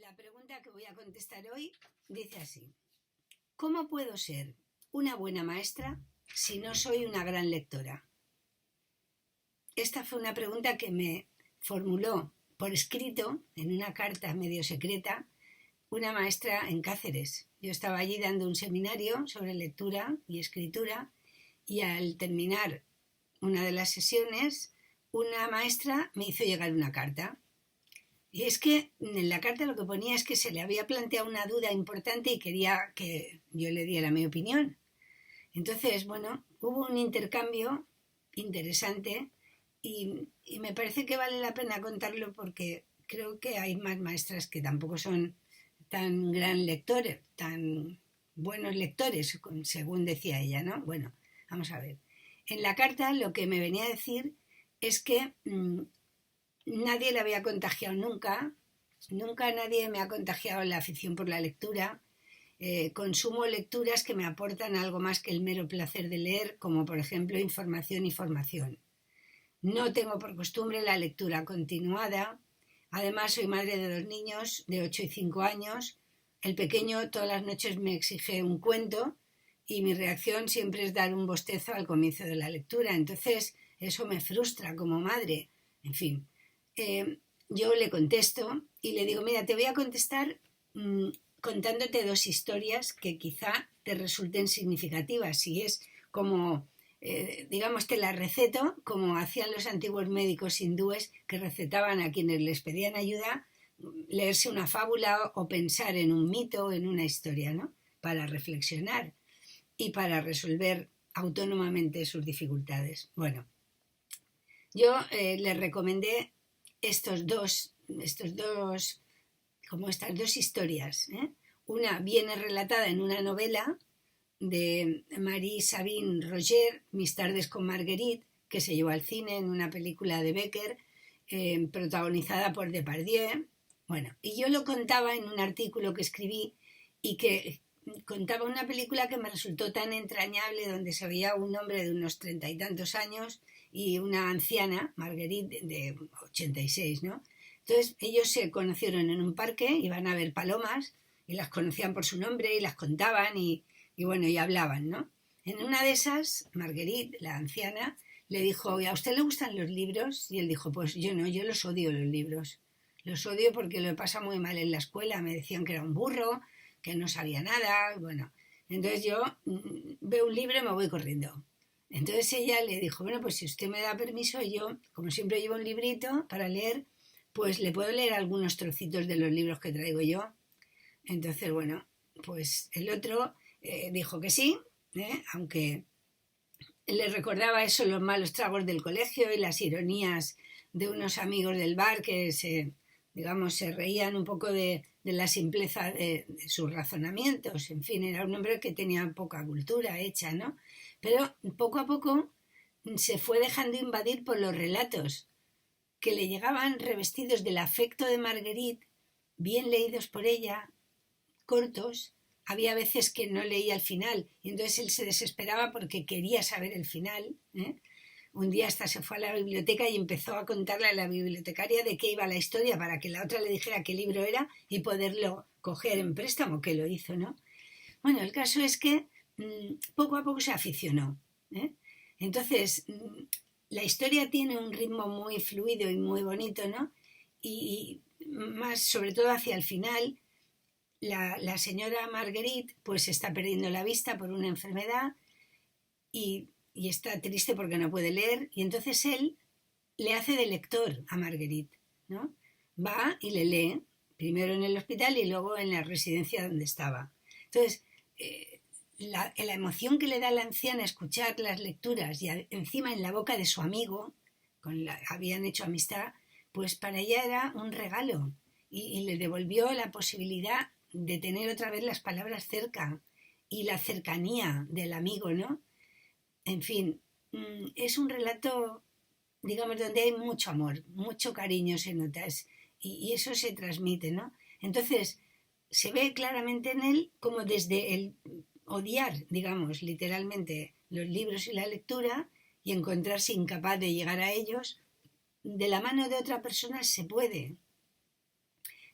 La pregunta que voy a contestar hoy dice así: ¿cómo puedo ser una buena maestra si no soy una gran lectora? Esta fue una pregunta que me formuló por escrito en una carta medio secreta una maestra en Cáceres. Yo estaba allí dando un seminario sobre lectura y escritura y al terminar una de las sesiones una maestra me hizo llegar una carta. Y es que en la carta lo que ponía es que se le había planteado una duda importante y quería que yo le diera mi opinión. Entonces, bueno, hubo un intercambio interesante y me parece que vale la pena contarlo porque creo que hay más maestras que tampoco son tan gran lectores, tan buenos lectores, según decía ella, ¿no? Bueno, vamos a ver. En la carta lo que me venía a decir es que nadie le había contagiado nunca nadie me ha contagiado la afición por la lectura. Consumo lecturas que me aportan algo más que el mero placer de leer, como por ejemplo información y formación. No tengo por costumbre la lectura continuada. Además, soy madre de 2 niños de 8 y 5 años. El pequeño todas las noches me exige un cuento y mi reacción siempre es dar un bostezo al comienzo de la lectura. Entonces, eso me frustra como madre. En fin, yo le contesto y le digo: mira, te voy a contestar contándote 2 historias que quizá te resulten significativas. Y es como, digamos, te las receto, como hacían los antiguos médicos hindúes que recetaban a quienes les pedían ayuda, leerse una fábula o pensar en un mito, en una historia, ¿no? Para reflexionar y para resolver autónomamente sus dificultades. Bueno, yo les recomendé estas dos historias. Una viene relatada en una novela de Marie-Sabine Roger, Mis tardes con Marguerite, que se llevó al cine en una película de Becker, protagonizada por Depardieu. Bueno, y yo lo contaba en un artículo que escribí y que contaba una película que me resultó tan entrañable, donde se veía un hombre de unos 30 y tantos años y una anciana, Marguerite, de 86, ¿no? Entonces ellos se conocieron en un parque, iban a ver palomas y las conocían por su nombre y las contaban y bueno, y hablaban, ¿no? En una de esas, Marguerite, la anciana, le dijo: ¿y a usted le gustan los libros? Y él dijo: pues yo no, yo los odio los libros. Los odio porque lo he pasado muy mal en la escuela, me decían que era un burro, que no sabía nada, bueno. Entonces yo veo un libro y me voy corriendo. Entonces ella le dijo: bueno, pues si usted me da permiso, yo, como siempre llevo un librito para leer, pues le puedo leer algunos trocitos de los libros que traigo yo. Entonces, bueno, pues el otro dijo que sí, aunque le recordaba eso, los malos tragos del colegio y las ironías de unos amigos del bar que se reían un poco de la simpleza de sus razonamientos. En fin, era un hombre que tenía poca cultura hecha, ¿no? Pero poco a poco se fue dejando invadir por los relatos que le llegaban revestidos del afecto de Marguerite, bien leídos por ella, cortos. Había veces que no leía el final y entonces él se desesperaba porque quería saber el final. Un día hasta se fue a la biblioteca y empezó a contarle a la bibliotecaria de qué iba la historia para que la otra le dijera qué libro era y poderlo coger en préstamo, que lo hizo, ¿no? Bueno, el caso es que poco a poco se aficionó. Entonces, la historia tiene un ritmo muy fluido y muy bonito, ¿no? Y más, sobre todo hacia el final, la señora Marguerite pues está perdiendo la vista por una enfermedad y está triste porque no puede leer, y entonces él le hace de lector a Marguerite, ¿no? Va y le lee, primero en el hospital y luego en la residencia donde estaba. Entonces, la emoción que le da a la anciana escuchar las lecturas y encima en la boca de su amigo, habían hecho amistad, pues para ella era un regalo y le devolvió la posibilidad de tener otra vez las palabras cerca y la cercanía del amigo, ¿no? En fin, es un relato, digamos, donde hay mucho amor, mucho cariño se nota, y eso se transmite, ¿no? Entonces, se ve claramente en él como desde el odiar, digamos, literalmente los libros y la lectura y encontrarse incapaz de llegar a ellos, de la mano de otra persona se puede.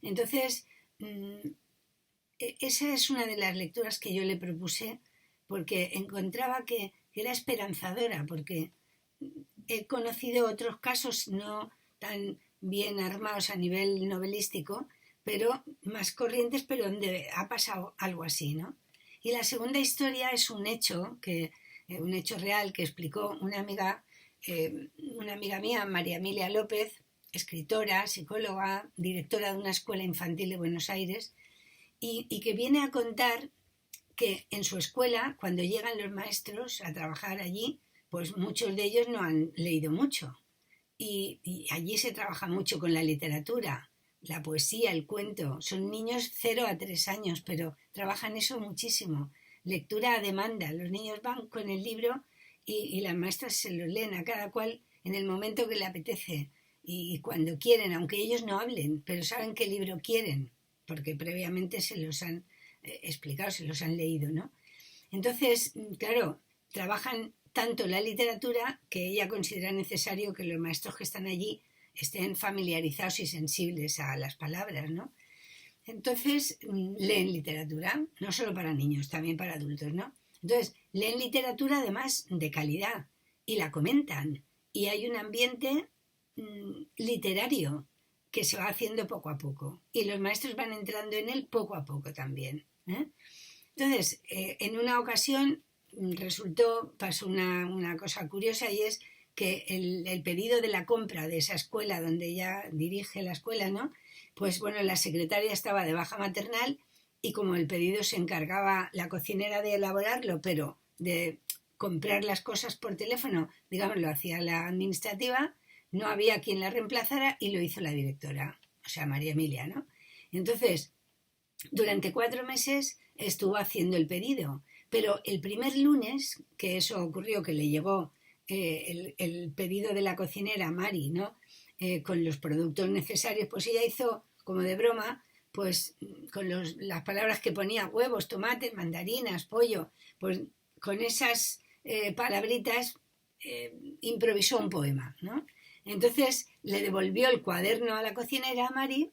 Entonces, mm, esa es una de las lecturas que yo le propuse porque encontraba que era esperanzadora, porque he conocido otros casos no tan bien armados a nivel novelístico, pero más corrientes, pero donde ha pasado algo así, ¿no? Y la segunda historia es un hecho real que explicó una amiga mía, María Emilia López, escritora, psicóloga, directora de una escuela infantil de Buenos Aires, y que viene a contar que en su escuela, cuando llegan los maestros a trabajar allí, pues muchos de ellos no han leído mucho. Y allí se trabaja mucho con la literatura, la poesía, el cuento. Son niños 0 a 3 años, pero trabajan eso muchísimo. Lectura a demanda. Los niños van con el libro y las maestras se lo leen a cada cual en el momento que le apetece y cuando quieren, aunque ellos no hablen, pero saben qué libro quieren, porque previamente se los han explicado, se los han leído, ¿no? Entonces, claro, trabajan tanto la literatura que ella considera necesario que los maestros que están allí estén familiarizados y sensibles a las palabras, ¿no? Entonces, leen literatura, no solo para niños, también para adultos, ¿no? Entonces, leen literatura además de calidad y la comentan. Y hay un ambiente literario que se va haciendo poco a poco. Y los maestros van entrando en él poco a poco también. Entonces, en una ocasión pasó una cosa curiosa y es que el pedido de la compra de esa escuela donde ella dirige la escuela, ¿no? Pues bueno, la secretaria estaba de baja maternal y como el pedido se encargaba la cocinera de elaborarlo, pero de comprar las cosas por teléfono, digamos, lo hacía la administrativa, no había quien la reemplazara y lo hizo la directora, o sea, María Emilia, ¿no? Entonces, durante 4 meses estuvo haciendo el pedido, pero el primer lunes, que eso ocurrió, que le llegó el pedido de la cocinera Mari, ¿no? Con los productos necesarios, pues ella hizo como de broma, pues con las palabras que ponía, huevos, tomates, mandarinas, pollo, pues con esas palabritas improvisó un poema, ¿no? Entonces le devolvió el cuaderno a la cocinera Mari,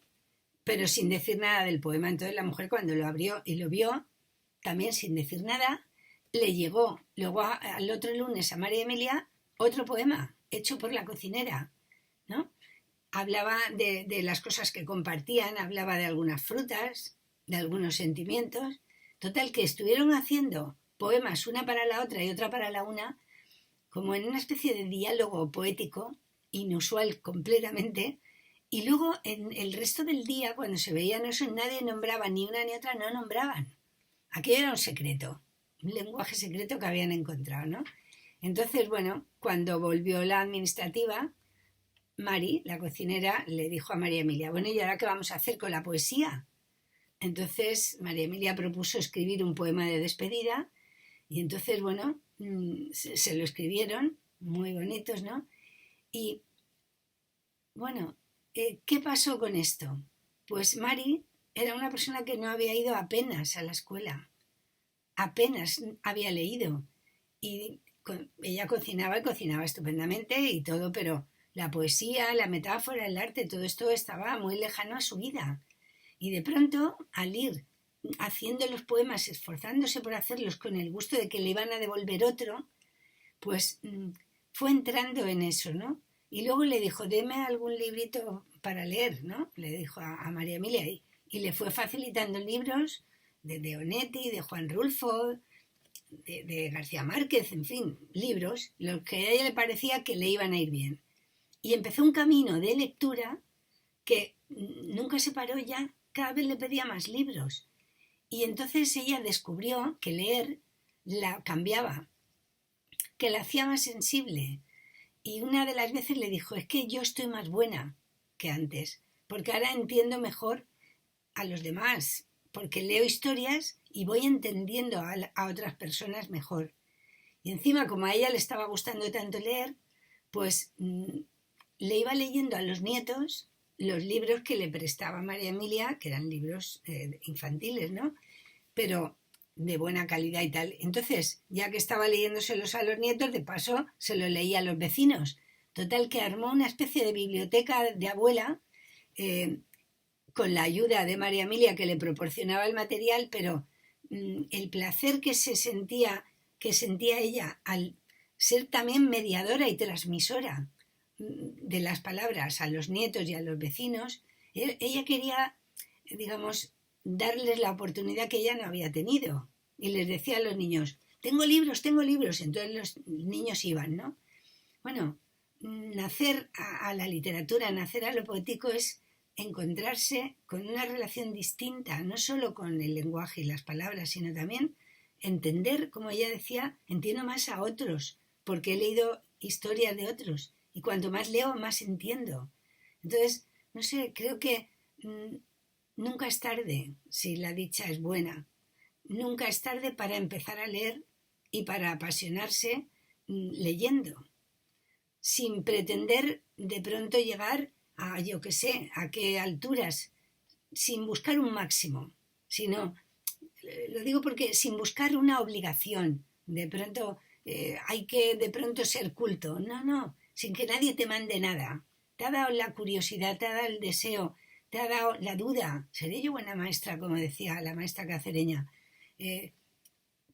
pero sin decir nada del poema. Entonces la mujer cuando lo abrió y lo vio, también sin decir nada, le llegó luego al otro lunes a María Emilia otro poema hecho por la cocinera, ¿no? Hablaba de las cosas que compartían, hablaba de algunas frutas, de algunos sentimientos. Total, que estuvieron haciendo poemas una para la otra y otra para la una, como en una especie de diálogo poético, inusual completamente, y luego en el resto del día, cuando se veían eso, nadie nombraba ni una ni otra, no nombraban. Aquello era un secreto, un lenguaje secreto que habían encontrado, ¿no? Entonces, bueno, cuando volvió la administrativa, Mari, la cocinera, le dijo a María Emilia, bueno, ¿y ahora qué vamos a hacer con la poesía? Entonces María Emilia propuso escribir un poema de despedida y entonces, bueno, se lo escribieron, muy bonitos, ¿no? Y, bueno, ¿qué pasó con esto? Pues Mari era una persona que no había ido apenas a la escuela, apenas había leído y ella cocinaba y cocinaba estupendamente y todo, pero la poesía, la metáfora, el arte, todo esto estaba muy lejano a su vida. Y de pronto, al ir haciendo los poemas, esforzándose por hacerlos con el gusto de que le iban a devolver otro, pues fue entrando en eso, ¿no? Y luego le dijo, deme algún librito para leer, ¿no? Le dijo a María Emilia y le fue facilitando libros de Onetti, de Juan Rulfo, de García Márquez, en fin, libros, los que a ella le parecía que le iban a ir bien. Y empezó un camino de lectura que nunca se paró ya, cada vez le pedía más libros. Y entonces ella descubrió que leer la cambiaba, que la hacía más sensible. Y una de las veces le dijo, es que yo estoy más buena que antes, porque ahora entiendo mejor a los demás, porque leo historias y voy entendiendo a otras personas mejor. Y encima, como a ella le estaba gustando tanto leer, pues le iba leyendo a los nietos los libros que le prestaba María Emilia, que eran libros infantiles, ¿no? Pero de buena calidad y tal. Entonces, ya que estaba leyéndoselos a los nietos, de paso se los leía a los vecinos. Total, que armó una especie de biblioteca de abuela con la ayuda de María Emilia, que le proporcionaba el material, pero el placer que sentía ella al ser también mediadora y transmisora de las palabras a los nietos y a los vecinos, ella quería, digamos, darles la oportunidad que ella no había tenido. Y les decía a los niños, tengo libros, entonces los niños iban, ¿no? Bueno, nacer a la literatura, nacer a lo poético es encontrarse con una relación distinta, no solo con el lenguaje y las palabras, sino también entender, como ella decía, entiendo más a otros, porque he leído historias de otros, y cuanto más leo, más entiendo. Entonces, no sé, creo que nunca es tarde si la dicha es buena. Nunca es tarde para empezar a leer y para apasionarse leyendo, sin pretender de pronto llegar a, yo qué sé, a qué alturas, sin buscar un máximo, sino, lo digo porque sin buscar una obligación, de pronto hay que de pronto ser culto, no, sin que nadie te mande nada. Te ha dado la curiosidad, te ha dado el deseo, te ha dado la duda. ¿Seré yo buena maestra, como decía la maestra cacereña?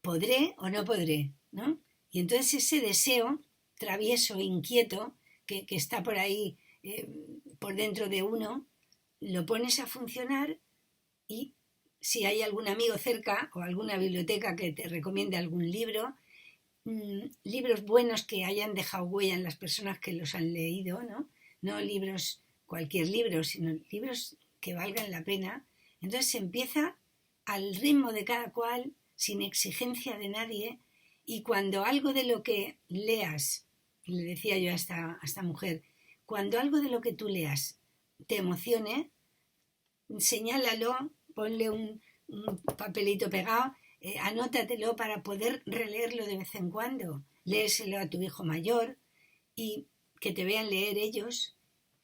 ¿Podré o no podré? ¿No? Y entonces ese deseo travieso, inquieto, que está por ahí, por dentro de uno, lo pones a funcionar y si hay algún amigo cerca o alguna biblioteca que te recomiende algún libro, libros buenos que hayan dejado huella en las personas que los han leído, ¿no? No libros, cualquier libro, sino libros que valgan la pena. Entonces se empieza al ritmo de cada cual, sin exigencia de nadie, y cuando algo de lo que leas, le decía yo a esta mujer, cuando algo de lo que tú leas te emocione, señálalo, ponle un papelito pegado, anótatelo para poder releerlo de vez en cuando, léeselo a tu hijo mayor y que te vean leer ellos,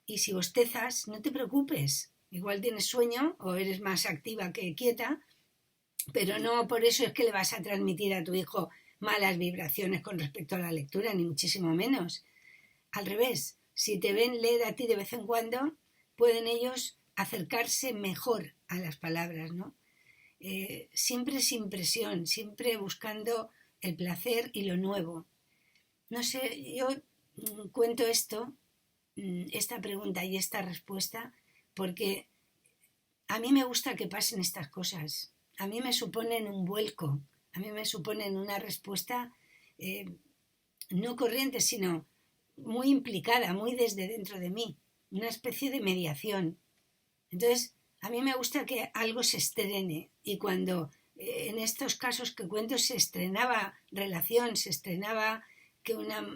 y si bostezas, no te preocupes, igual tienes sueño o eres más activa que quieta, pero no por eso es que le vas a transmitir a tu hijo malas vibraciones con respecto a la lectura, ni muchísimo menos. Al revés, si te ven leer a ti de vez en cuando, pueden ellos acercarse mejor a las palabras, ¿no? Siempre sin presión, siempre buscando el placer y lo nuevo. No sé, yo cuento esta pregunta y esta respuesta, porque a mí me gusta que pasen estas cosas. A mí me suponen un vuelco, a mí me suponen una respuesta no corriente, sino muy implicada, muy desde dentro de mí, una especie de mediación. Entonces, a mí me gusta que algo se estrene, y cuando en estos casos que cuento se estrenaba relación, se estrenaba que una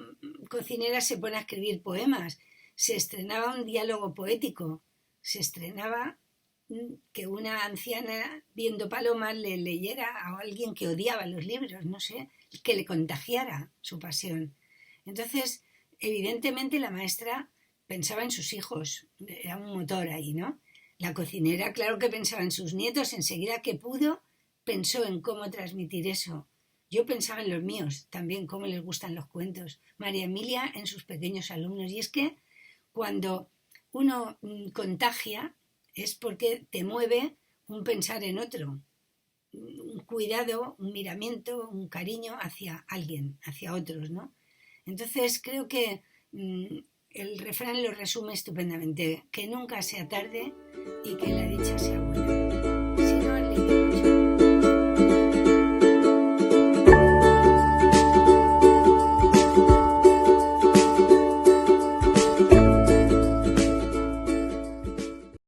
cocinera se pone a escribir poemas, se estrenaba un diálogo poético, se estrenaba que una anciana viendo palomas le leyera a alguien que odiaba los libros, no sé, que le contagiara su pasión. Entonces, evidentemente la maestra pensaba en sus hijos, era un motor ahí, ¿no? La cocinera, claro que pensaba en sus nietos, enseguida que pudo, pensó en cómo transmitir eso. Yo pensaba en los míos, también cómo les gustan los cuentos. María Emilia en sus pequeños alumnos. Y es que cuando uno contagia es porque te mueve un pensar en otro, un cuidado, un miramiento, un cariño hacia alguien, hacia otros, ¿no? Entonces creo que el refrán lo resume estupendamente, que nunca sea tarde y que la dicha sea buena.